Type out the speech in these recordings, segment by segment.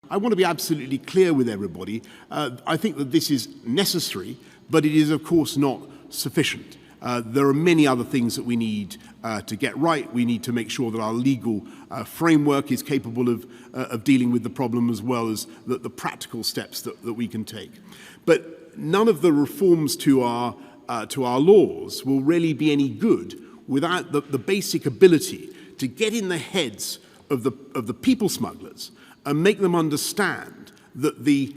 I want to be absolutely clear with everybody. I think that this is necessary, but it is, of course, not sufficient. There are many other things that we need to get right. We need to make sure that our legal framework is capable of dealing with the problem, as well as the practical steps that we can take. But none of the reforms to our laws will really be any good without the basic ability to get in the heads of the people smugglers and make them understand that the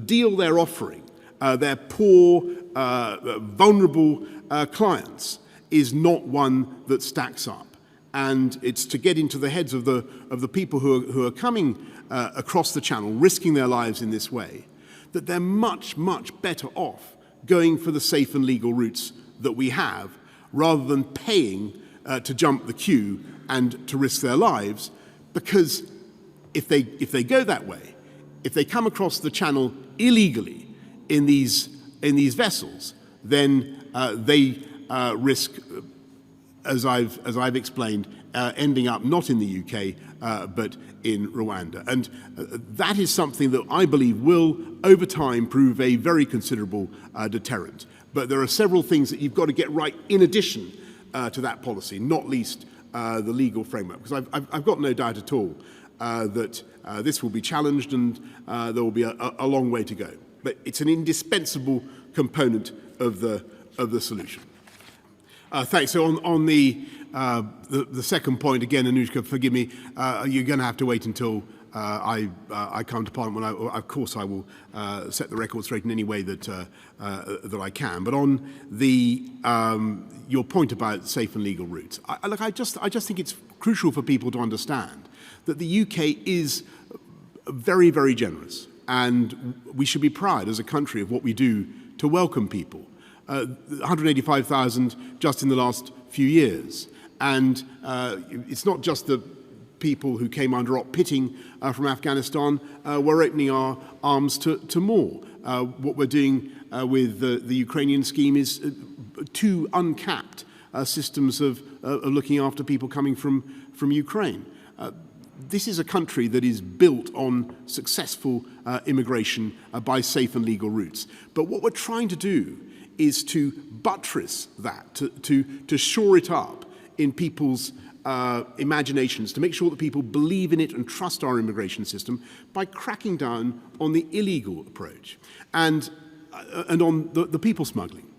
deal they're offering their poor, vulnerable clients is not one that stacks up. And it's to get into the heads of the people who are coming across the channel, risking their lives in this way, that they're much, much better off going for the safe and legal routes that we have, rather than paying to jump the queue and to risk their lives. Because if they go that way, if they come across the channel illegally in these vessels, then they risk, as I've explained, ending up not in the UK but in Rwanda. And that is something that I believe will, over time, prove a very considerable deterrent. But there are several things that you've got to get right in addition to that policy, not least the legal framework. Because I've got no doubt at all that this will be challenged, and there will be a long way to go. But it's an indispensable component of the solution. Thanks. So on the second point, again, Anushka, forgive me, you're going to have to wait until I come to Parliament. Of course, I will set the record straight in any way that I can. But on your point about safe and legal routes, I just think it's crucial for people to understand that the UK is very, very generous, and we should be proud as a country of what we do to welcome people. 185,000 just in the last few years. And it's not just the people who came under op pitting from Afghanistan. We're opening our arms to more. What we're doing with the Ukrainian scheme is two uncapped systems of looking after people coming from Ukraine. This is a country that is built on successful immigration by safe and legal routes. But what we're trying to do is to buttress that, to shore it up in people's imaginations, to make sure that people believe in it and trust our immigration system by cracking down on the illegal approach and on the people smuggling.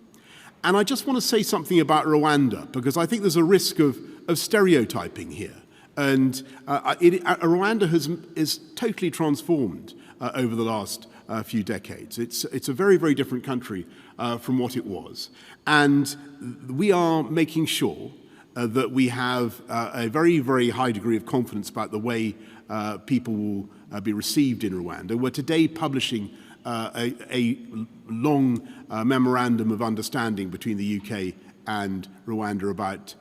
And I just want to say something about Rwanda, because I think there's a risk of stereotyping here. And Rwanda is totally transformed over the last few decades. It's a very, very different country from what it was. And we are making sure that we have a very, very high degree of confidence about the way people will be received in Rwanda. We're today publishing a long memorandum of understanding between the UK and Rwanda about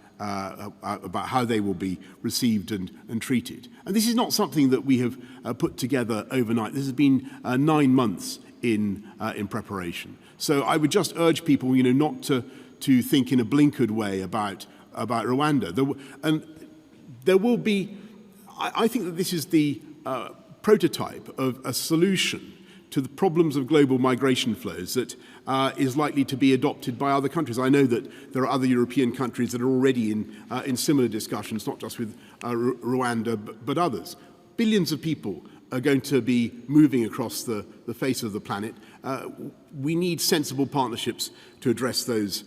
how they will be received and treated. And this is not something that we have put together overnight. This has been 9 months in preparation. So I would just urge people, not to think in a blinkered way about Rwanda. There will be. I think that this is the prototype of a solution to the problems of global migration flows that is likely to be adopted by other countries. I know that there are other European countries that are already in similar discussions, not just with Rwanda, but others. Billions of people are going to be moving across the face of the planet. We need sensible partnerships to address those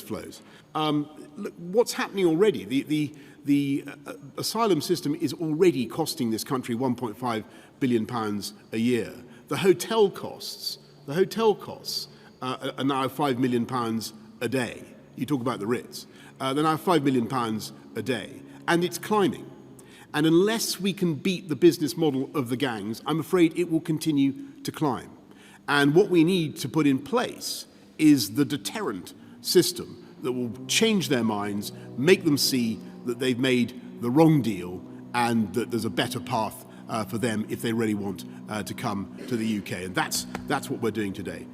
flows. Look, what's happening already? The asylum system is already costing this country £1.5 billion a year. The hotel costs are now £5 million a day. You talk about the Ritz. They're now £5 million a day, and it's climbing. And unless we can beat the business model of the gangs, I'm afraid it will continue to climb. And what we need to put in place is the deterrent system that will change their minds, make them see that they've made the wrong deal, and that there's a better path for them if they really want to come to the UK. And that's what we're doing today.